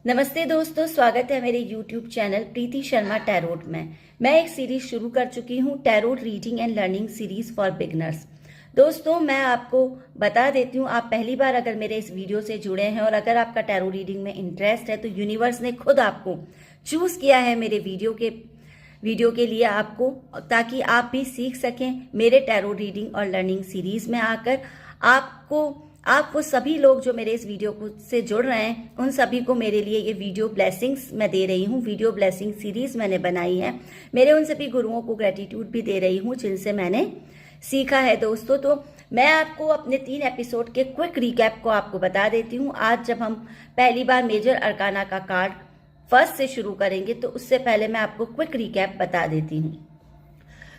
नमस्ते दोस्तों, स्वागत है मेरे YouTube चैनल प्रीति शर्मा टैरोट में। मैं एक सीरीज शुरू कर चुकी हूँ, tarot reading and learning series for beginners. दोस्तों, मैं आपको बता देती हूँ, आप पहली बार अगर मेरे इस वीडियो से जुड़े हैं और अगर आपका टैरो रीडिंग में इंटरेस्ट है तो यूनिवर्स ने खुद आपको चूज किया है मेरे वीडियो के लिए आपको, ताकि आप भी सीख सकें मेरे टैरो रीडिंग और लर्निंग सीरीज में आकर। आप वो सभी लोग जो मेरे इस वीडियो से जुड़ रहे हैं, उन सभी को मेरे लिए ये वीडियो ब्लेसिंग्स मैं दे रही हूँ। वीडियो ब्लेसिंग सीरीज मैंने बनाई है। मेरे उन सभी गुरुओं को ग्रेटिट्यूड भी दे रही हूँ जिनसे मैंने सीखा है। दोस्तों, तो मैं आपको अपने 3 एपिसोड के क्विक रिकैप को आपको बता देती हूँ। आज जब हम पहली बार मेजर अरकाना का कार्ड फर्स्ट से शुरू करेंगे तो उससे पहले मैं आपको क्विक रिकैप बता देती हूँ।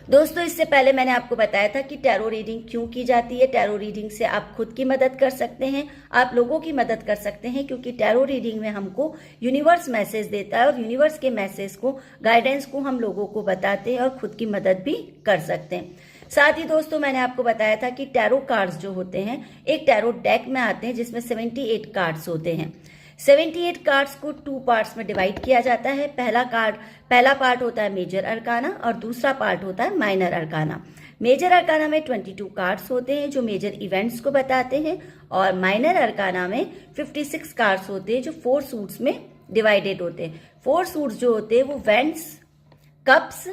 दोस्तों, इससे पहले मैंने आपको बताया था कि टैरो रीडिंग क्यों की जाती है। टैरो रीडिंग से आप खुद की मदद कर सकते हैं, आप लोगों की मदद कर सकते हैं, क्योंकि टैरो रीडिंग में हमको यूनिवर्स मैसेज देता है और यूनिवर्स के मैसेज को, गाइडेंस को हम लोगों को बताते हैं और खुद की मदद भी कर सकते हैं। साथ ही दोस्तों, मैंने आपको बताया था कि टैरो कार्ड्स जो होते हैं एक टैरो डेक में आते हैं जिसमें 78 कार्ड्स होते हैं। 78 कार्ड्स को 2 पार्ट्स में डिवाइड किया जाता है। पहला पार्ट होता है मेजर अरकाना और दूसरा पार्ट होता है माइनर अरकाना। मेजर अरकाना में 22 कार्ड्स होते हैं जो मेजर इवेंट्स को बताते हैं और माइनर अरकाना में 56 कार्ड्स होते हैं जो 4 सूट्स में डिवाइडेड होते हैं। 4 सूट्स जो होते हैं वो वेंट्स, कप्स,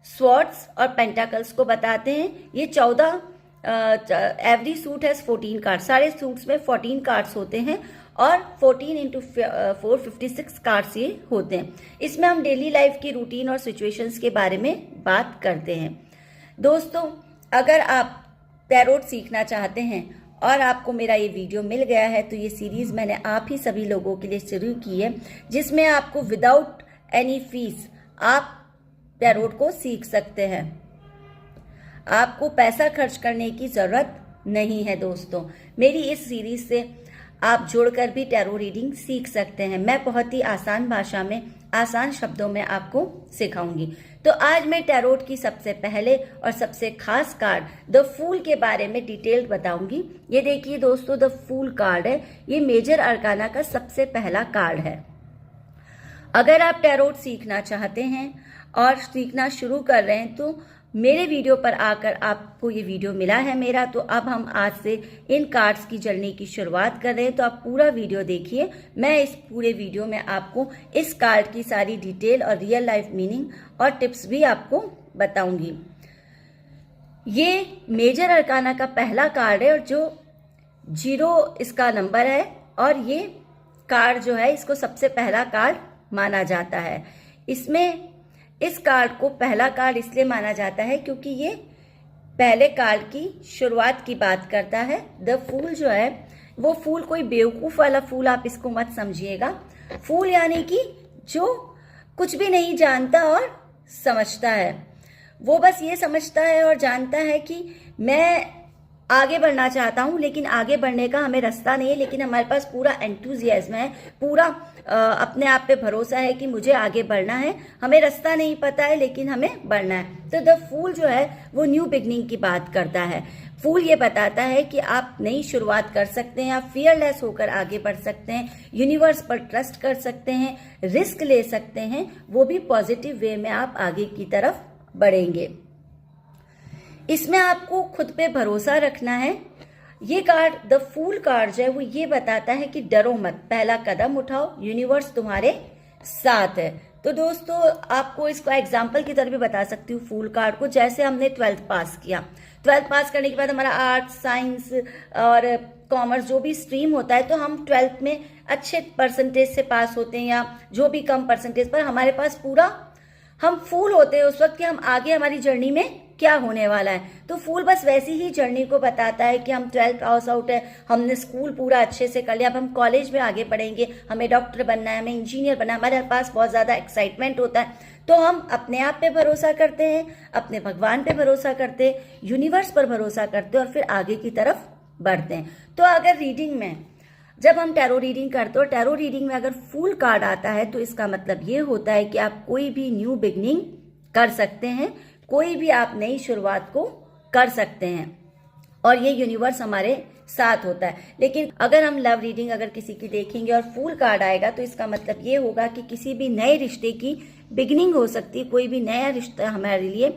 स्वॉर्ड्स और पेंटाकल्स को बताते हैं। ये 14 एवरी सूट हैज 14 कार्ड्स। सारे सूट्स में 14 कार्ड्स होते हैं और 14 इंटू 4 56 कार्ड्स ये होते हैं। इसमें हम डेली लाइफ की रूटीन और सिचुएशंस के बारे में बात करते हैं। दोस्तों, अगर आप टैरोट सीखना चाहते हैं और आपको मेरा ये वीडियो मिल गया है तो ये सीरीज मैंने आप ही सभी लोगों के लिए शुरू की है, जिसमें आपको विदाउट एनी फीस आप टैरोट को सीख सकते हैं। आपको पैसा खर्च करने की जरूरत नहीं है। दोस्तों, मेरी इस सीरीज से आप जुड़कर भी टैरो रीडिंग सीख सकते हैं। मैं बहुत ही आसान भाषा में, आसान शब्दों में आपको सिखाऊंगी। तो आज मैं टैरोट की सबसे पहले और सबसे खास कार्ड द फूल के बारे में डिटेल्ड बताऊंगी। ये देखिए दोस्तों, द फूल कार्ड है। ये मेजर अरकाना का सबसे पहला कार्ड है। अगर आप टैरोट सीखना चाहते हैं और सीखना शुरू कर रहे हैं तो मेरे वीडियो पर आकर आपको ये वीडियो मिला है मेरा, तो अब हम आज से इन कार्ड्स की जर्नी की शुरुआत कर रहे हैं। तो आप पूरा वीडियो देखिए। मैं इस पूरे वीडियो में आपको इस कार्ड की सारी डिटेल और रियल लाइफ मीनिंग और टिप्स भी आपको बताऊंगी। ये मेजर अरकाना का पहला कार्ड है और जो 0 इसका नंबर है और ये कार्ड जो है इसको सबसे पहला कार्ड माना जाता है। इस कार्ड को पहला कार्ड इसलिए माना जाता है क्योंकि ये पहले कार्ड की शुरुआत की बात करता है। द फूल जो है वो फूल कोई बेवकूफ वाला फूल आप इसको मत समझिएगा। फूल यानी कि जो कुछ भी नहीं जानता और समझता है, वो बस ये समझता है और जानता है कि मैं आगे बढ़ना चाहता हूं, लेकिन आगे बढ़ने का हमें रास्ता नहीं है, लेकिन हमारे पास पूरा एंथुजियाज्म है, पूरा अपने आप पे भरोसा है कि मुझे आगे बढ़ना है। हमें रास्ता नहीं पता है लेकिन हमें बढ़ना है। तो द फूल जो है वो न्यू बिगनिंग की बात करता है। फूल ये बताता है कि आप नई शुरुआत कर सकते हैं, आप फियरलेस होकर आगे बढ़ सकते हैं, यूनिवर्स पर ट्रस्ट कर सकते हैं, रिस्क ले सकते हैं, वो भी पॉजिटिव वे में आप आगे की तरफ बढ़ेंगे। इसमें आपको खुद पे भरोसा रखना है। ये कार्ड, द फूल कार्ड जो है वो ये बताता है कि डरो मत, पहला कदम उठाओ, यूनिवर्स तुम्हारे साथ है। तो दोस्तों, आपको इसको एग्जाम्पल की तरह भी बता सकती हूँ फूल कार्ड को। जैसे हमने 12th पास किया, 12th पास करने के बाद हमारा आर्ट्स, साइंस और कॉमर्स जो भी स्ट्रीम होता है, तो हम 12th में अच्छे परसेंटेज से पास होते हैं या जो भी कम परसेंटेज पर, हमारे पास पूरा हम फूल होते हैं उस वक्त कि हम आगे हमारी जर्नी में क्या होने वाला है। तो फूल बस वैसी ही जर्नी को बताता है कि हम 12th पास आउट है, हमने स्कूल पूरा अच्छे से कर लिया, अब हम कॉलेज में आगे बढ़ेंगे, हमें डॉक्टर बनना है, हमें इंजीनियर बनना है, हमारे पास बहुत ज्यादा एक्साइटमेंट होता है। तो हम अपने आप पे भरोसा करते हैं, अपने भगवान पे भरोसा करते हैं, यूनिवर्स पर भरोसा करते हैं और फिर आगे की तरफ बढ़ते हैं। तो अगर रीडिंग में, जब हम टैरो रीडिंग करते हो, टैरो रीडिंग में अगर फूल कार्ड आता है तो इसका मतलब ये होता है कि आप कोई भी न्यू बिगनिंग कर सकते हैं, कोई भी आप नई शुरुआत को कर सकते हैं और ये यूनिवर्स हमारे साथ होता है। लेकिन अगर हम लव रीडिंग अगर किसी की देखेंगे और फूल कार्ड आएगा तो इसका मतलब ये होगा कि किसी भी नए रिश्ते की बिगिनिंग हो सकती है, कोई भी नया रिश्ता हमारे लिए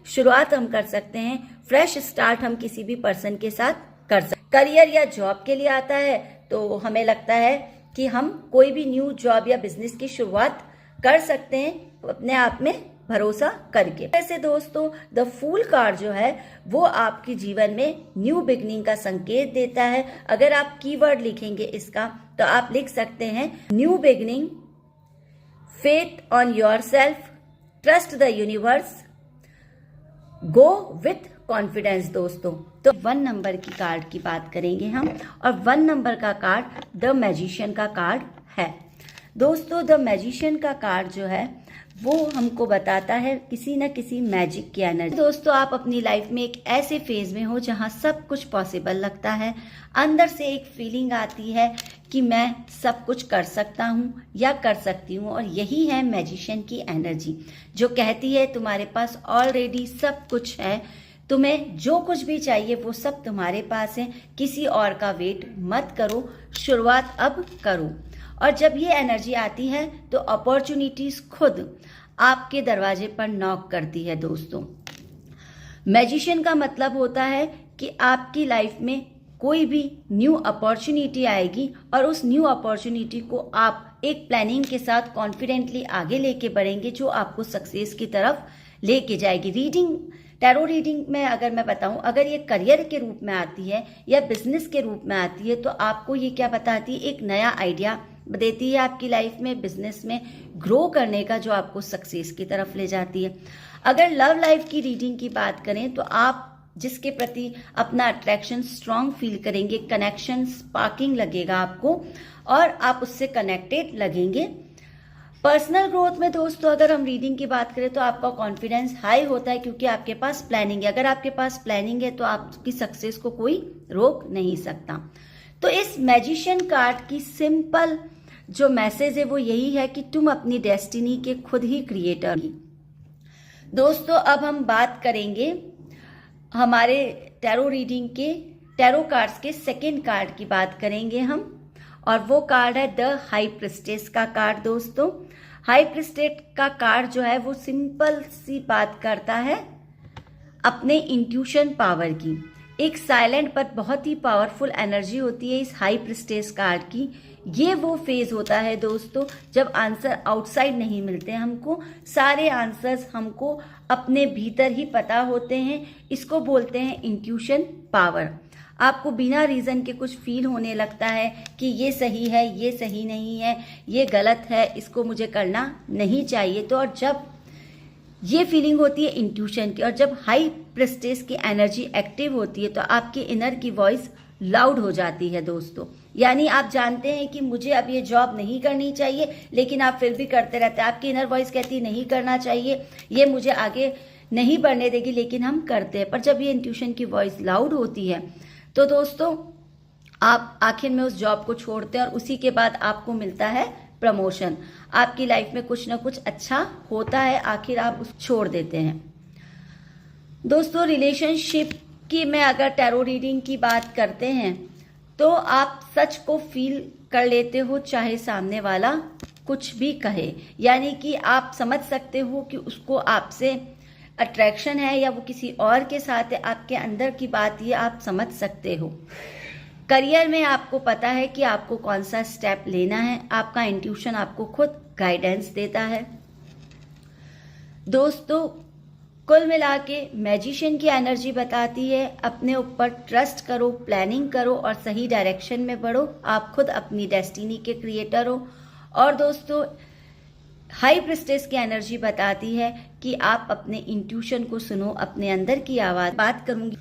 शुरुआत हम कर सकते हैं, फ्रेश स्टार्ट हम किसी भी पर्सन के साथ कर सकते हैं। करियर या जॉब के लिए आता है तो हमें लगता है कि हम कोई भी न्यू जॉब या बिजनेस की शुरुआत कर सकते हैं अपने आप में भरोसा करके। वैसे दोस्तों द फूल कार्ड जो है वो आपके जीवन में न्यू बिगनिंग का संकेत देता है। अगर आप कीवर्ड लिखेंगे इसका तो आप लिख सकते हैं new beginning, faith on yourself, trust the universe, go with confidence. दोस्तों तो 1 नंबर की कार्ड की बात करेंगे हम, और 1 नंबर का कार्ड द मैजिशियन का कार्ड है। दोस्तों द मैजिशियन का कार्ड जो है वो हमको बताता है किसी न किसी मैजिक की एनर्जी। दोस्तों आप अपनी लाइफ में एक ऐसे फेज में हो जहां सब कुछ पॉसिबल लगता है, अंदर से एक फीलिंग आती है कि मैं सब कुछ कर सकता हूं या कर सकती हूं, और यही है मैजिशियन की एनर्जी जो कहती है तुम्हारे पास ऑलरेडी सब कुछ है, तुम्हें जो कुछ भी चाहिए वो सब तुम्हारे पास है, किसी और का वेट मत करो, शुरुआत अब करो। और जब ये एनर्जी आती है तो अपॉर्चुनिटीज खुद आपके दरवाजे पर नॉक करती है। दोस्तों मैजिशियन का मतलब होता है कि आपकी लाइफ में कोई भी न्यू अपॉर्चुनिटी आएगी और उस न्यू अपॉर्चुनिटी को आप एक प्लानिंग के साथ कॉन्फिडेंटली आगे लेके बढ़ेंगे जो आपको सक्सेस की तरफ लेके जाएगी। रीडिंग, टैरो रीडिंग में अगर मैं बताऊं, अगर ये करियर के रूप में आती है या बिजनेस के रूप में आती है तो आपको ये क्या बताती है, एक नया आइडिया देती है आपकी लाइफ में बिजनेस में ग्रो करने का, जो आपको सक्सेस की तरफ ले जाती है। अगर लव लाइफ की रीडिंग की बात करें तो आप जिसके प्रति अपना अट्रैक्शन स्ट्रांग फील करेंगे, कनेक्शन स्पार्किंग लगेगा आपको और आप उससे कनेक्टेड लगेंगे। पर्सनल ग्रोथ में दोस्तों अगर हम रीडिंग की बात करें तो आपका कॉन्फिडेंस हाई होता है क्योंकि आपके पास प्लानिंग है। अगर आपके पास प्लानिंग है तो आपकी सक्सेस को कोई रोक नहीं सकता। तो इस मैजिशियन कार्ड की सिंपल जो मैसेज है वो यही है कि तुम अपनी डेस्टिनी के खुद ही क्रिएटर हो। दोस्तों अब हम बात करेंगे हमारे टैरो रीडिंग के टैरो कार्ड्स के सेकंड कार्ड की बात करेंगे हम, और वो कार्ड है द हाई प्रिस्टेस का कार्ड। दोस्तों हाई प्रिस्टेस का कार्ड जो है वो सिंपल सी बात करता है अपने इंट्यूशन पावर की। एक साइलेंट पर बहुत ही पावरफुल एनर्जी होती है इस हाई प्रिस्टेस कार्ड की। ये वो फेज होता है दोस्तों जब आंसर आउटसाइड नहीं मिलते, हमको सारे आंसर्स हमको अपने भीतर ही पता होते हैं। इसको बोलते हैं इंट्यूशन पावर। आपको बिना रीजन के कुछ फील होने लगता है कि ये सही है, ये सही नहीं है, ये गलत है, इसको मुझे करना नहीं चाहिए। तो और जब ये फीलिंग होती है इंट्यूशन की, और जब हाई प्रिस्टेस की एनर्जी एक्टिव होती है तो आपके इनर की वॉइस लाउड हो जाती है दोस्तों। यानी आप जानते हैं कि मुझे अब ये जॉब नहीं करनी चाहिए लेकिन आप फिर भी करते रहते हैं। आपकी इनर वॉइस कहती है नहीं करना चाहिए, ये मुझे आगे नहीं बढ़ने देगी, लेकिन हम करते हैं। पर जब ये इंट्यूशन की वॉइस लाउड होती है तो दोस्तों आप आखिर में उस जॉब को छोड़ते हैं और उसी के बाद आपको मिलता है प्रमोशन। आपकी लाइफ में कुछ ना कुछ अच्छा होता है, आखिर आप उस छोड़ देते हैं। दोस्तों रिलेशनशिप की में अगर टैरो रीडिंग की बात करते हैं तो आप सच को फील कर लेते हो चाहे सामने वाला कुछ भी कहे। यानी कि आप समझ सकते हो कि उसको आपसे अट्रैक्शन है या वो किसी और के साथ है, आपके अंदर की बात ये आप समझ सकते हो। करियर में आपको पता है कि आपको कौन सा स्टेप लेना है, आपका इंट्यूशन आपको खुद गाइडेंस देता है। दोस्तों कुल मिला के मैजिशियन की एनर्जी बताती है अपने ऊपर ट्रस्ट करो, प्लानिंग करो और सही डायरेक्शन में बढ़ो। आप खुद अपनी डेस्टिनी के क्रिएटर हो। और दोस्तों हाई प्रिस्टेस की एनर्जी बताती है कि आप अपने इंट्यूशन को सुनो, अपने अंदर की आवाज। बात करूंगी,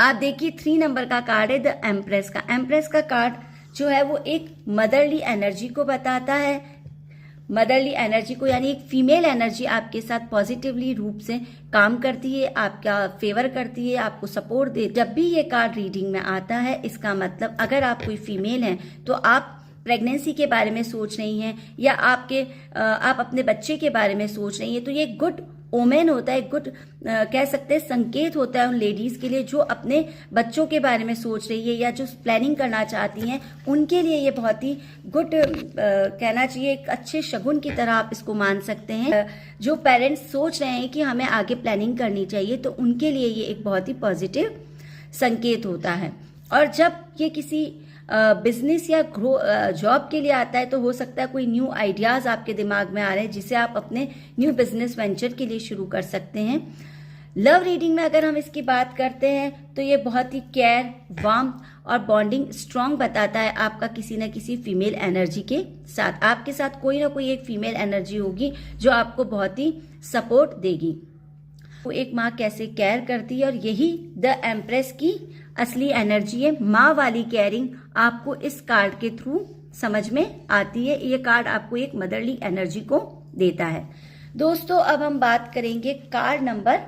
आप देखिए 3 नंबर का कार्ड है द एम्प्रेस का। एम्प्रेस का कार्ड जो है वो एक मदरली एनर्जी को बताता है। मदरली एनर्जी को यानी एक फीमेल एनर्जी आपके साथ पॉजिटिवली रूप से काम करती है, आपका फेवर करती है, आपको सपोर्ट दे। जब भी ये कार्ड रीडिंग में आता है इसका मतलब अगर आप कोई फीमेल हैं तो आप प्रेगनेंसी के बारे में सोच रही हैं या आप अपने बच्चे के बारे में सोच रही हैं तो ये गुड ओमेन होता है, गुड कह सकते हैं संकेत होता है उन लेडीज के लिए जो अपने बच्चों के बारे में सोच रही है या जो प्लानिंग करना चाहती हैं, उनके लिए ये बहुत ही गुड कहना चाहिए, एक अच्छे शगुन की तरह आप इसको मान सकते हैं। जो पेरेंट्स सोच रहे हैं कि हमें आगे प्लानिंग करनी चाहिए, तो उनके लिए ये एक बहुत ही पॉजिटिव संकेत होता है। और जब ये किसी बिजनेस या जॉब के लिए आता है, तो हो सकता है कोई न्यू आइडियाज आपके दिमाग में आ रहे हैं जिसे आप अपने न्यू बिजनेस वेंचर के लिए शुरू कर सकते हैं। लव रीडिंग में अगर हम इसकी बात करते हैं तो ये बहुत ही केयर, वार्म और बॉन्डिंग स्ट्रांग बताता है आपका किसी न किसी फीमेल एनर्जी के साथ। आपके साथ कोई ना कोई एक फीमेल एनर्जी होगी जो आपको बहुत ही सपोर्ट देगी। वो एक माँ कैसे केयर करती है, और यही द एम्प्रेस की असली एनर्जी है। माँ वाली केयरिंग आपको इस कार्ड के थ्रू समझ में आती है। ये कार्ड आपको एक मदरली एनर्जी को देता है। दोस्तों, अब हम बात करेंगे कार्ड नंबर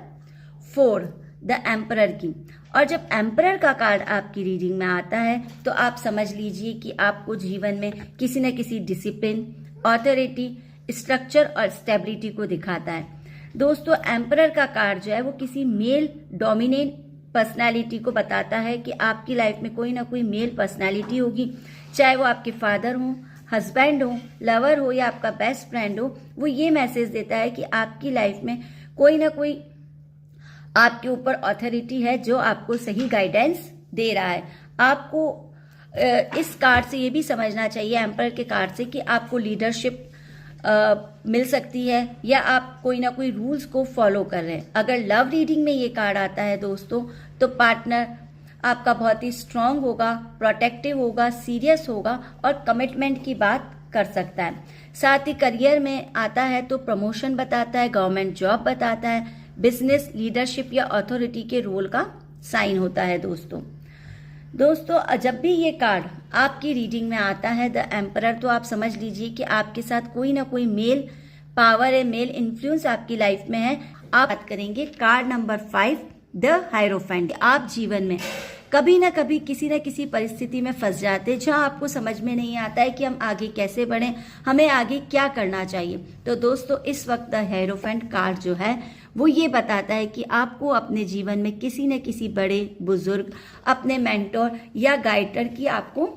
4 द एम्परर की। और जब एम्परर का कार्ड आपकी रीडिंग में आता है तो आप समझ लीजिए कि आपको जीवन में किसी न किसी डिसिप्लिन, ऑथोरिटी, स्ट्रक्चर और स्टेबिलिटी को दिखाता है। दोस्तों, एम्परर का कार्ड जो है वो किसी मेल डोमिनेंट पर्सनालिटी को बताता है कि आपकी लाइफ में कोई ना कोई मेल पर्सनालिटी होगी, चाहे वो आपके फादर हो, हस्बैंड हो, लवर हो या आपका बेस्ट फ्रेंड हो। वो ये मैसेज देता है कि आपकी लाइफ में कोई ना कोई आपके ऊपर अथॉरिटी है जो आपको सही गाइडेंस दे रहा है। आपको इस कार्ड से ये भी समझना चाहिए, एम्परर के कार्ड से, कि आपको लीडरशिप मिल सकती है या आप कोई ना कोई रूल्स को फॉलो कर रहे हैं। अगर लव रीडिंग में ये कार्ड आता है दोस्तों, तो पार्टनर आपका बहुत ही स्ट्रांग होगा, प्रोटेक्टिव होगा, सीरियस होगा और कमिटमेंट की बात कर सकता है। साथ ही करियर में आता है तो प्रमोशन बताता है, गवर्नमेंट जॉब बताता है, बिजनेस, लीडरशिप या अथॉरिटी के रोल का साइन होता है। दोस्तों, जब भी ये कार्ड आपकी रीडिंग में आता है द एम्परर, तो आप समझ लीजिए कि आपके साथ कोई ना कोई मेल पावर है, मेल इन्फ्लुएंस आपकी लाइफ में है। आप बात करेंगे कार्ड नंबर 5 द हायरोफेंट। आप जीवन में कभी ना कभी किसी न किसी परिस्थिति में फंस जाते हैं जहां आपको समझ में नहीं आता है कि हम आगे कैसे बढ़ें, हमें आगे क्या करना चाहिए। तो दोस्तों, इस वक्त द हायरोफेंट कार्ड जो है वो ये बताता है कि आपको अपने जीवन में किसी न किसी बड़े बुजुर्ग, अपने मेंटोर या गाइडर की आपको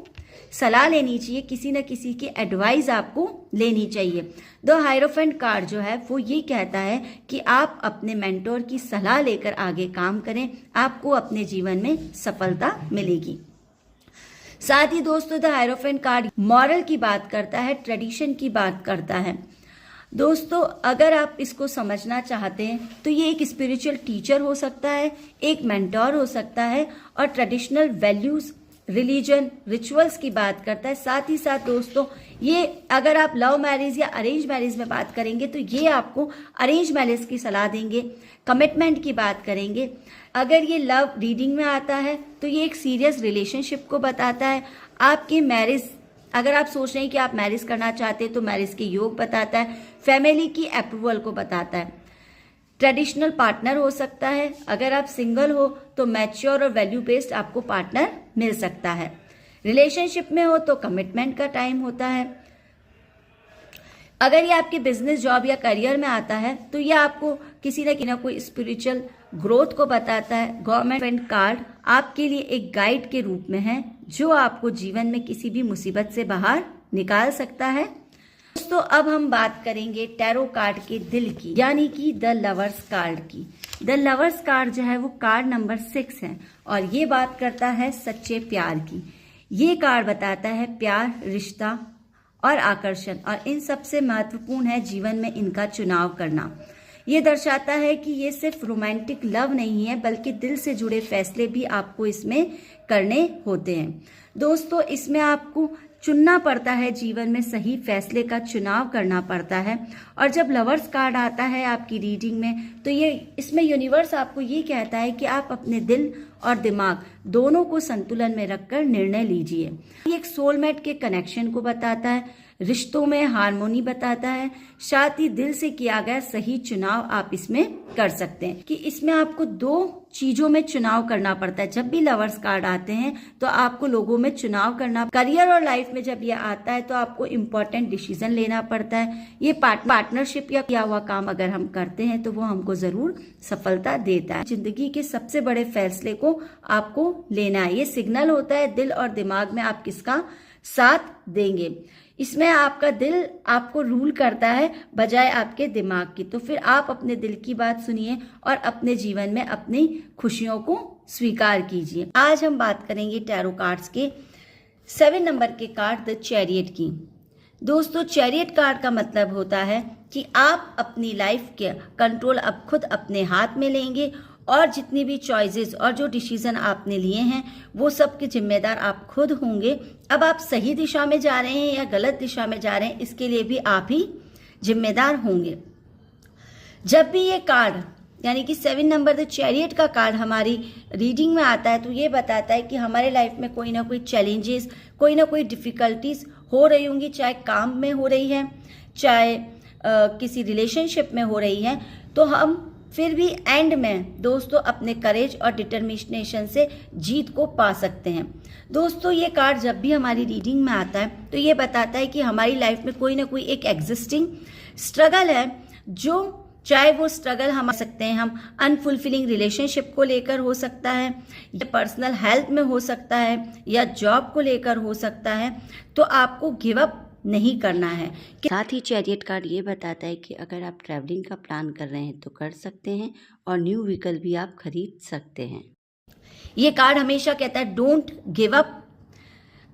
सलाह लेनी चाहिए, किसी न किसी की एडवाइस आपको लेनी चाहिए। द हायरोफेंट कार्ड जो है वो ये कहता है कि आप अपने मेंटोर की सलाह लेकर आगे काम करें, आपको अपने जीवन में सफलता मिलेगी। साथ ही दोस्तों, द हायरोफेंट कार्ड मॉरल की बात करता है, ट्रेडिशन की बात करता है। दोस्तों, अगर आप इसको समझना चाहते हैं तो ये एक स्पिरिचुअल टीचर हो सकता है, एक मेंटोर हो सकता है और ट्रेडिशनल वैल्यूज, रिलीजन, रिचुअल्स की बात करता है। साथ ही साथ दोस्तों, ये अगर आप लव मैरिज या अरेंज मैरिज में बात करेंगे तो ये आपको अरेंज मैरिज की सलाह देंगे, कमिटमेंट की बात करेंगे। अगर ये लव रीडिंग में आता है तो ये एक सीरियस रिलेशनशिप को बताता है। आपकी मैरिज, अगर आप सोच रहे हैं कि आप मैरिज करना चाहते हैं तो मैरिज के योग बताता है, फैमिली की अप्रूवल को बताता है। ट्रेडिशनल पार्टनर हो सकता है, अगर आप सिंगल हो तो मैच्योर और वैल्यू बेस्ड आपको पार्टनर मिल सकता है। रिलेशनशिप में हो तो कमिटमेंट का टाइम होता है। अगर ये आपके बिजनेस, जॉब या करियर में आता है तो ये आपको किसी न कोई स्पिरिचुअल ग्रोथ को बताता है। गवर्नमेंट कार्ड आपके लिए एक गाइड के रूप में है जो आपको जीवन में किसी भी मुसीबत से बाहर निकाल सकता है। दोस्तों, अब हम बात करेंगे टैरो कार्ड के दिल की, यानी कि द लवर्स कार्ड की। द लवर्स कार्ड जो है वो कार्ड नंबर 6 है और ये बात करता है सच्चे प्यार की। ये कार्ड बताता है प्यार, रिश्ता और आकर्षण, और इन सबसे महत्वपूर्ण है जीवन में इनका चुनाव करना। ये दर्शाता है कि ये सिर्फ रोमांटिक लव नहीं है, बल्कि दिल से जुड़े फैसले भी आपको इसमें करने होते हैं। दोस्तों, इसमें आपको चुनना पड़ता है, जीवन में सही फैसले का चुनाव करना पड़ता है। और जब लवर्स कार्ड आता है आपकी रीडिंग में तो ये इसमें यूनिवर्स आपको ये कहता है कि आप अपने दिल और दिमाग दोनों को संतुलन में रखकर निर्णय लीजिए। ये एक सोलमेट के कनेक्शन को बताता है, रिश्तों में हार्मोनी बताता है, साथ ही दिल से किया गया सही चुनाव आप इसमें कर सकते हैं। कि इसमें आपको 2 चीजों में चुनाव करना पड़ता है। जब भी लवर्स कार्ड आते हैं तो आपको लोगों में चुनाव करना, करियर और लाइफ में जब ये आता है तो आपको इम्पोर्टेंट डिसीजन लेना पड़ता है। ये पार्टनरशिप या किया हुआ काम अगर हम करते हैं तो वो हमको जरूर सफलता देता है। जिंदगी के सबसे बड़े फैसले को आपको लेना है। ये सिग्नल होता है दिल और दिमाग में आप किसका साथ देंगे। इसमें आपका दिल आपको रूल करता है बजाय आपके दिमाग की। तो फिर आप अपने दिल की बात सुनिए और अपने जीवन में अपनी खुशियों को स्वीकार कीजिए। आज हम बात करेंगे टैरो कार्ड्स के 7 नंबर के कार्ड द चैरियट की। दोस्तों, चैरियट कार्ड का मतलब होता है कि आप अपनी लाइफ के कंट्रोल अब खुद अपने हाथ में लेंगे और जितनी भी चॉइसेस और जो डिसीजन आपने लिए हैं वो सब के जिम्मेदार आप खुद होंगे। अब आप सही दिशा में जा रहे हैं या गलत दिशा में जा रहे हैं, इसके लिए भी आप ही जिम्मेदार होंगे। जब भी ये कार्ड यानी कि 7 नंबर द चैरियट का कार्ड हमारी रीडिंग में आता है तो ये बताता है कि हमारे लाइफ में कोई ना कोई चैलेंजेस, कोई ना कोई डिफिकल्टीज हो रही होंगी, चाहे काम में हो रही है, चाहे किसी रिलेशनशिप में हो रही है। तो हम फिर भी एंड में दोस्तों अपने करेज और डिटर्मिनेशन से जीत को पा सकते हैं। दोस्तों, ये कार्ड जब भी हमारी रीडिंग में आता है तो ये बताता है कि हमारी लाइफ में कोई ना कोई एक एग्जिस्टिंग स्ट्रगल है, जो चाहे वो स्ट्रगल हम सकते हैं हम अनफुलफिलिंग रिलेशनशिप को लेकर हो सकता है, या पर्सनल हेल्थ में हो सकता है, या जॉब को लेकर हो सकता है। तो आपको गिव अप नहीं करना है। साथ ही चैरियट कार्ड ये बताता है कि अगर आप ट्रैवलिंग का प्लान कर रहे हैं तो कर सकते हैं और न्यू व्हीकल भी आप खरीद सकते हैं। ये कार्ड हमेशा कहता है डोंट गिव अप,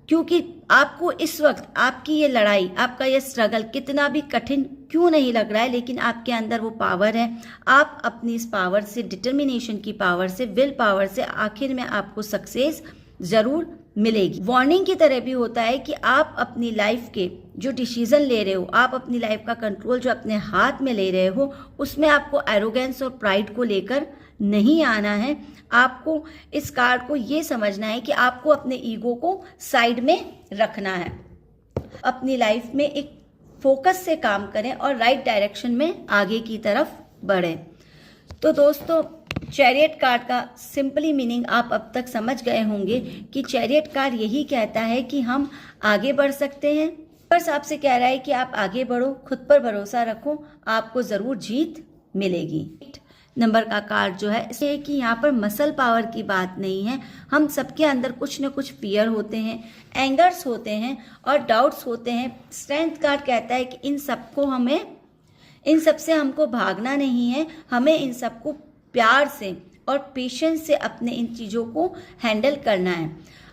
क्योंकि आपको इस वक्त आपकी ये लड़ाई, आपका ये स्ट्रगल कितना भी कठिन क्यों नहीं लग रहा है, लेकिन आपके अंदर वो पावर है। आप अपनी इस पावर से, डिटर्मिनेशन की पावर से, विल पावर से आखिर में आपको सक्सेस जरूर मिलेगी। वार्निंग की तरह भी होता है कि आप अपनी लाइफ के जो डिसीजन ले रहे हो, आप अपनी लाइफ का कंट्रोल जो अपने हाथ में ले रहे हो, उसमें आपको एरोगेंस और प्राइड को लेकर नहीं आना है। आपको इस कार्ड को ये समझना है कि आपको अपने ईगो को साइड में रखना है। अपनी लाइफ में एक फोकस से काम करें और राइट डायरेक्शन में आगे की तरफ बढ़ें। तो दोस्तों, चैरियट कार्ड का सिंपली मीनिंग आप अब तक समझ गए होंगे कि चैरियट कार्ड यही कहता है कि हम आगे बढ़ सकते हैं। बस आपसे कह रहा है कि आप आगे बढ़ो, खुद पर भरोसा रखो, आपको जरूर जीत मिलेगी। नंबर का कार्ड जो है इसलिए कि यहाँ पर मसल पावर की बात नहीं है। हम सबके अंदर कुछ न कुछ फियर होते हैं, एंगर्स होते हैं और डाउट्स होते हैं। स्ट्रेंथ कार्ड कहता है कि इन सब से हमको भागना नहीं है, हमें इन सबको प्यार से और पेशेंस से अपने इन चीज़ों को हैंडल करना है।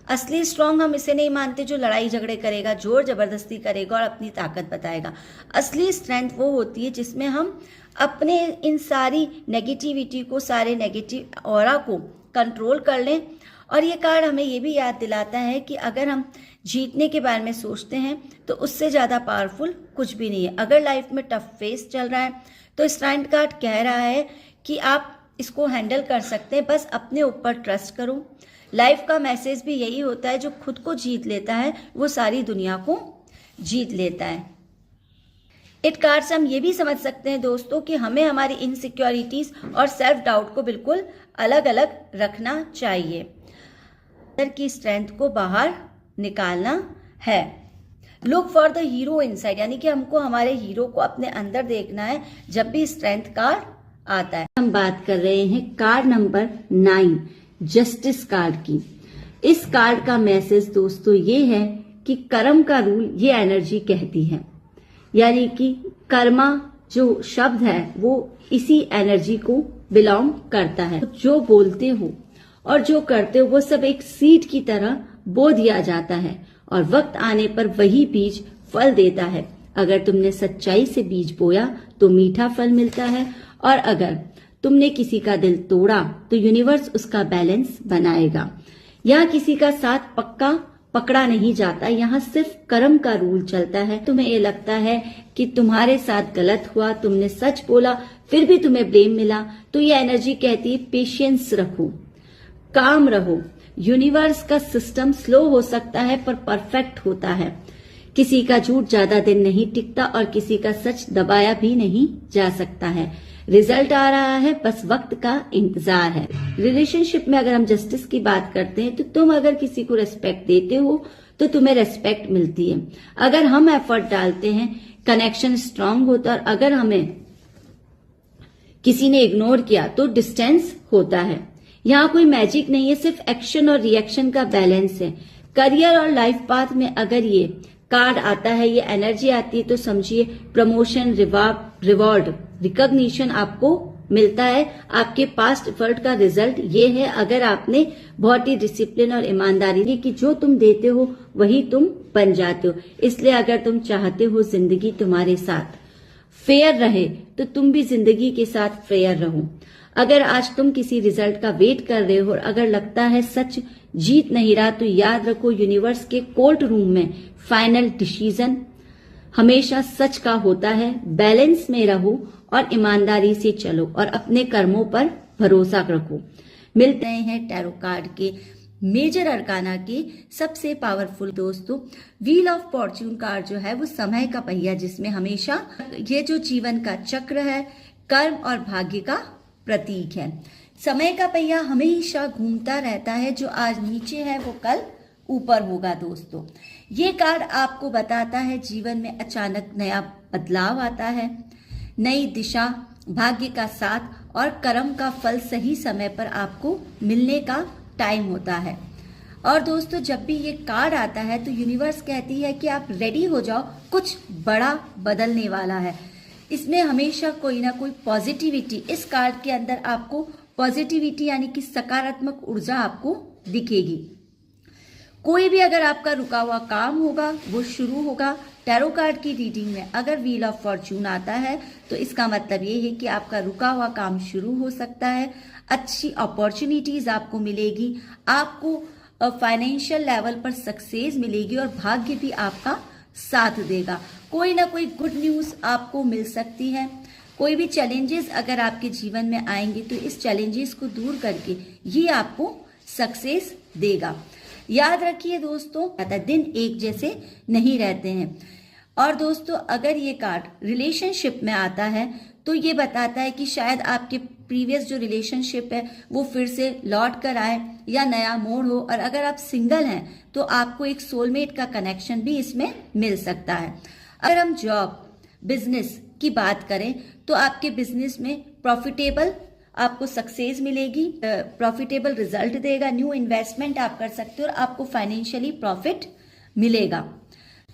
असली स्ट्रांग हम इसे नहीं मानते जो लड़ाई झगड़े करेगा, जोर जबरदस्ती करेगा और अपनी ताकत बताएगा। असली स्ट्रेंथ वो होती है जिसमें हम अपने इन सारी नेगेटिविटी को, सारे नेगेटिव ऑरा को कंट्रोल कर लें। और ये कार्ड हमें ये भी याद दिलाता है कि अगर हम जीतने के बारे में सोचते हैं तो उससे ज़्यादा पावरफुल कुछ भी नहीं है। अगर लाइफ में टफ फेस चल रहा है तो स्ट्रेंथ कार्ड कह रहा है कि आप इसको हैंडल कर सकते हैं, बस अपने ऊपर ट्रस्ट करो। लाइफ का मैसेज भी यही होता है, जो खुद को जीत लेता है वो सारी दुनिया को जीत लेता है। इट कार्ड से हम ये भी समझ सकते हैं दोस्तों कि हमें हमारी इनसिक्योरिटीज और सेल्फ डाउट को बिल्कुल अलग अलग रखना चाहिए। अंदर की स्ट्रेंथ को बाहर निकालना है। Look for the hero inside, यानी कि हमको हमारे हीरो को अपने अंदर देखना है जब भी स्ट्रेंथ कार्ड आता है। हम बात कर रहे हैं कार्ड नंबर 9 जस्टिस कार्ड की। इस कार्ड का मैसेज दोस्तों ये है कि कर्म का रूल ये एनर्जी कहती है, यानी कि कर्मा जो शब्द है वो इसी एनर्जी को बिलोंग करता है। जो बोलते हो और जो करते हो वो सब एक सीड की तरह बो दिया जाता है और वक्त आने पर वही बीज फल देता है। अगर तुमने सच्चाई से बीज बोया तो मीठा फल मिलता है, और अगर तुमने किसी का दिल तोड़ा तो यूनिवर्स उसका बैलेंस बनाएगा। यहाँ किसी का साथ पक्का पकड़ा नहीं जाता, यहाँ सिर्फ कर्म का रूल चलता है। तुम्हें ये लगता है कि तुम्हारे साथ गलत हुआ, तुमने सच बोला फिर भी तुम्हें ब्लेम मिला, तो ये एनर्जी कहती है पेशेंस रखो, काम रहो। यूनिवर्स का सिस्टम स्लो हो सकता है पर परफेक्ट होता है। किसी का झूठ ज्यादा दिन नहीं टिकता और किसी का सच दबाया भी नहीं जा सकता है। रिजल्ट आ रहा है, बस वक्त का इंतजार है। रिलेशनशिप में अगर हम जस्टिस की बात करते हैं तो तुम अगर किसी को रेस्पेक्ट देते हो तो तुम्हें रेस्पेक्ट मिलती है। अगर हम एफर्ट डालते हैं कनेक्शन स्ट्रांग होता है, और अगर हमें किसी ने इग्नोर किया तो डिस्टेंस होता है। यहाँ कोई मैजिक नहीं है, सिर्फ एक्शन और रिएक्शन का बैलेंस है। करियर और लाइफ पाथ में अगर ये कार्ड आता है, ये एनर्जी आती है, तो समझिए प्रमोशन, रिवॉर्ड, रिकॉग्निशन आपको मिलता है। आपके पास्ट एफर्ट का रिजल्ट ये है। अगर आपने बहुत ही डिसिप्लिन और ईमानदारी की, जो तुम देते हो वही तुम बन जाते हो। इसलिए अगर तुम चाहते हो जिंदगी तुम्हारे साथ फेयर रहे तो तुम भी जिंदगी के साथ फेयर रहो। अगर आज तुम किसी रिजल्ट का वेट कर रहे हो और अगर लगता है सच जीत नहीं रहा, तो याद रखो यूनिवर्स के कोर्ट रूम में फाइनल डिसीजन हमेशा सच का होता है। बैलेंस में रहो और ईमानदारी से चलो और अपने कर्मों पर भरोसा रखो। मिलते हैं टैरो कार्ड के मेजर अरकाना के सबसे पावरफुल दोस्तों। व्हील ऑफ फॉर्च्यून कार्ड जो है वो समय का पहिया, जिसमें हमेशा ये जो जीवन का चक्र है, कर्म और भाग्य का प्रतीक है। समय का पहिया हमेशा घूमता रहता है, जो आज नीचे है वो कल ऊपर होगा दोस्तों। ये कार्ड आपको बताता है जीवन में अचानक नया बदलाव आता है, नई दिशा, भाग्य का साथ और कर्म का फल सही समय पर आपको मिलने का टाइम होता है। और दोस्तों जब भी ये कार्ड आता है तो यूनिवर्स कहती है कि आप रेडी हो जाओ, कुछ बड़ा बदलने वाला है। इसमें हमेशा कोई ना कोई पॉजिटिविटी, इस कार्ड के अंदर आपको पॉजिटिविटी यानी कि सकारात्मक ऊर्जा आपको दिखेगी। कोई भी अगर आपका रुका हुआ काम होगा वो शुरू होगा। टैरो कार्ड की रीडिंग में अगर व्हील ऑफ फॉर्च्यून आता है तो इसका मतलब ये है कि आपका रुका हुआ काम शुरू हो सकता है, अच्छी अपॉर्चुनिटीज आपको मिलेगी, आपको फाइनेंशियल लेवल पर सक्सेस मिलेगी और भाग्य भी आपका साथ देगा। कोई ना कोई गुड न्यूज आपको मिल सकती है। कोई भी चैलेंजेस अगर आपके जीवन में आएंगे तो इस चैलेंजेस को दूर करके ये आपको सक्सेस देगा। याद रखिए दोस्तों, दिन एक जैसे नहीं रहते हैं। और दोस्तों अगर ये कार्ड रिलेशनशिप में आता है तो ये बताता है कि शायद आपके प्रीवियस जो रिलेशनशिप है वो फिर से लौट कर आए या नया मोड़ हो। और अगर आप सिंगल हैं तो आपको एक सोलमेट का कनेक्शन भी इसमें मिल सकता है। अगर हम जॉब, बिजनेस की बात करें तो आपके बिजनेस में प्रॉफिटेबल आपको सक्सेस मिलेगी, प्रॉफिटेबल रिजल्ट देगा, न्यू इन्वेस्टमेंट आप कर सकते हो और आपको फाइनेंशियली प्रॉफिट मिलेगा।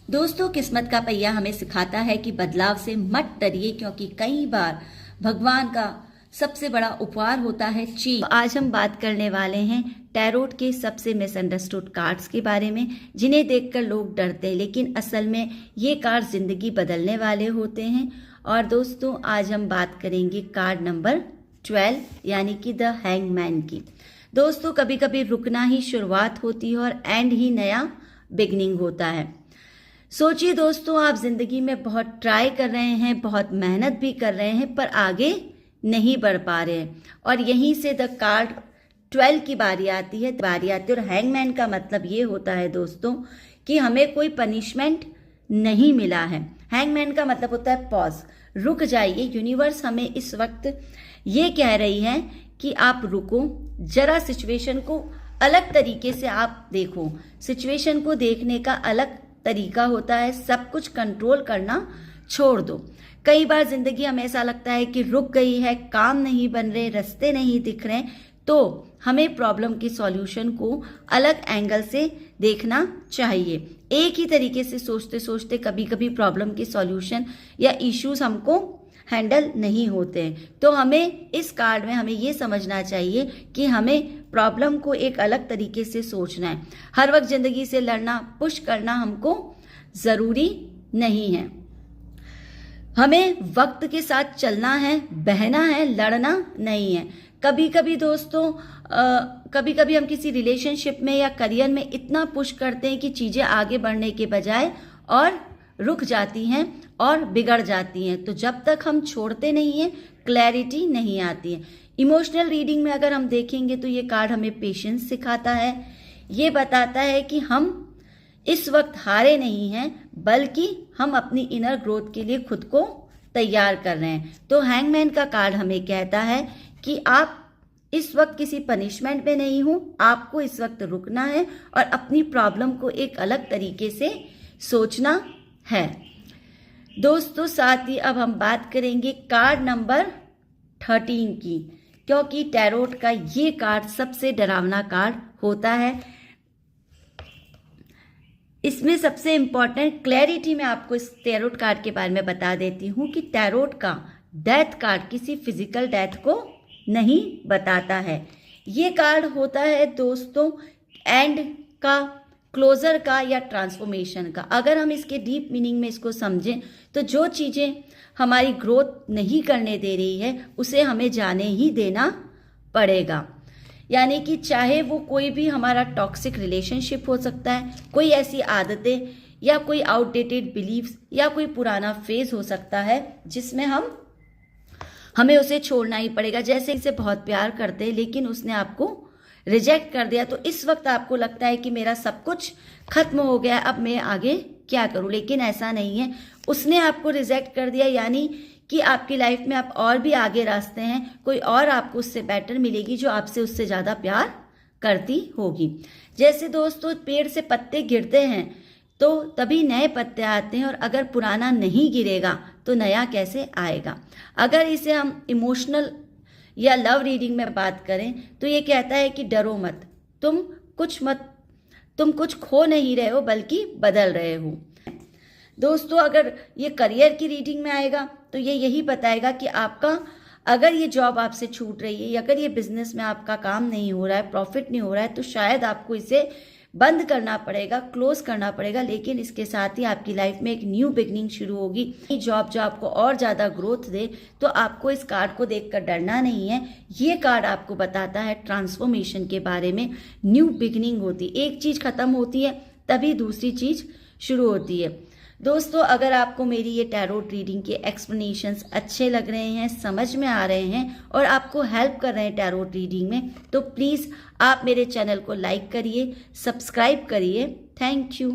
दोस्तों किस्मत का पहिया हमें सिखाता है कि बदलाव से मत डरिए, क्योंकि कई बार भगवान का सबसे बड़ा उपहार होता है चेंज। आज हम बात करने वाले हैं टैरोट के सबसे मिसअंडरस्टूड कार्ड्स के बारे में, जिन्हें देखकर लोग डरते हैं, लेकिन असल में ये कार्ड जिंदगी बदलने वाले होते हैं। और दोस्तों आज हम बात करेंगे कार्ड नंबर 12 यानी कि द हैंगमैन की। दोस्तों कभी कभी रुकना ही शुरुआत होती है और एंड ही नया बिगनिंग होता है। सोचिए दोस्तों, आप जिंदगी में बहुत ट्राई कर रहे हैं, बहुत मेहनत भी कर रहे हैं, पर आगे नहीं बढ़ पा रहे हैं और यहीं से द कार्ड 12 की बारी आती है और हैंगमैन का मतलब ये होता है दोस्तों कि हमें कोई पनिशमेंट नहीं मिला है। हैंगमैन का मतलब होता है पॉज, रुक जाइए। यूनिवर्स हमें इस वक्त ये कह रही है कि आप रुको, जरा सिचुएशन को अलग तरीके से आप देखो। सिचुएशन को देखने का अलग तरीका होता है, सब कुछ कंट्रोल करना छोड़ दो। कई बार जिंदगी हमें ऐसा लगता है कि रुक गई है, काम नहीं बन रहे, रास्ते नहीं दिख रहे, तो हमें प्रॉब्लम के सॉल्यूशन को अलग एंगल से देखना चाहिए। एक ही तरीके से सोचते सोचते कभी कभी प्रॉब्लम के सॉल्यूशन या इश्यूज हमको हैंडल नहीं होते हैं। तो हमें इस कार्ड में हमें ये समझना चाहिए कि हमें प्रॉब्लम को एक अलग तरीके से सोचना है। हर वक्त जिंदगी से लड़ना, पुश करना हमको जरूरी नहीं है। हमें वक्त के साथ चलना है, बहना है, लड़ना नहीं है। कभी कभी दोस्तों कभी कभी हम किसी रिलेशनशिप में या करियर में इतना पुश करते हैं कि चीजें आगे बढ़ने के बजाय और रुक जाती हैं और बिगड़ जाती हैं। तो जब तक हम छोड़ते नहीं हैं क्लैरिटी नहीं आती है। इमोशनल रीडिंग में अगर हम देखेंगे तो ये कार्ड हमें पेशेंस सिखाता है। ये बताता है कि हम इस वक्त हारे नहीं हैं, बल्कि हम अपनी इनर ग्रोथ के लिए खुद को तैयार कर रहे हैं। तो हैंगमैन का कार्ड हमें कहता है कि आप इस वक्त किसी पनिशमेंट में नहीं हो, आपको इस वक्त रुकना है और अपनी प्रॉब्लम को एक अलग तरीके से सोचना है। दोस्तों साथ ही अब हम बात करेंगे कार्ड नंबर 13 की, क्योंकि टैरोट का ये कार्ड सबसे डरावना कार्ड होता है। इसमें सबसे इम्पॉर्टेंट क्लैरिटी मैं आपको इस टैरोट कार्ड के बारे में बता देती हूँ कि टैरोट का डेथ कार्ड किसी फिजिकल डेथ को नहीं बताता है। ये कार्ड होता है दोस्तों एंड का, क्लोजर का या ट्रांसफॉर्मेशन का। अगर हम इसके डीप मीनिंग में इसको समझें तो जो चीज़ें हमारी ग्रोथ नहीं करने दे रही है उसे हमें जाने ही देना पड़ेगा। यानी कि चाहे वो कोई भी हमारा टॉक्सिक रिलेशनशिप हो सकता है, कोई ऐसी आदतें या कोई आउटडेटेड बिलीव्स या कोई पुराना फेज हो सकता है जिसमें हमें उसे छोड़ना ही पड़ेगा। जैसे इसे बहुत प्यार करते हैं लेकिन उसने आपको रिजेक्ट कर दिया, तो इस वक्त आपको लगता है कि मेरा सब कुछ खत्म हो गया, अब मैं आगे क्या करूं, लेकिन ऐसा नहीं है। उसने आपको रिजेक्ट कर दिया यानी कि आपकी लाइफ में आप और भी आगे रास्ते हैं, कोई और आपको उससे बेटर मिलेगी जो आपसे उससे ज़्यादा प्यार करती होगी। जैसे दोस्तों पेड़ से पत्ते गिरते हैं तो तभी नए पत्ते आते हैं, और अगर पुराना नहीं गिरेगा तो नया कैसे आएगा। अगर इसे हम इमोशनल या लव रीडिंग में बात करें तो ये कहता है कि डरो मत, तुम कुछ खो नहीं रहे हो बल्कि बदल रहे हो। दोस्तों अगर ये करियर की रीडिंग में आएगा तो ये यही बताएगा कि आपका अगर ये जॉब आपसे छूट रही है या अगर ये बिजनेस में आपका काम नहीं हो रहा है, प्रॉफिट नहीं हो रहा है, तो शायद आपको इसे बंद करना पड़ेगा, क्लोज करना पड़ेगा। लेकिन इसके साथ ही आपकी लाइफ में एक न्यू बिगनिंग शुरू होगी। जॉब जो आपको और ज़्यादा ग्रोथ दे, तो आपको इस कार्ड को देखकर डरना नहीं है। ये कार्ड आपको बताता है ट्रांसफॉर्मेशन के बारे में। न्यू बिगनिंग होती है, एक चीज़ खत्म होती है तभी दूसरी चीज़ शुरू होती है। दोस्तों अगर आपको मेरी ये टैरोट रीडिंग के एक्सप्लेनेशंस अच्छे लग रहे हैं, समझ में आ रहे हैं और आपको हेल्प कर रहे हैं टैरोट रीडिंग में, तो प्लीज़ आप मेरे चैनल को लाइक करिए, सब्सक्राइब करिए। Thank you.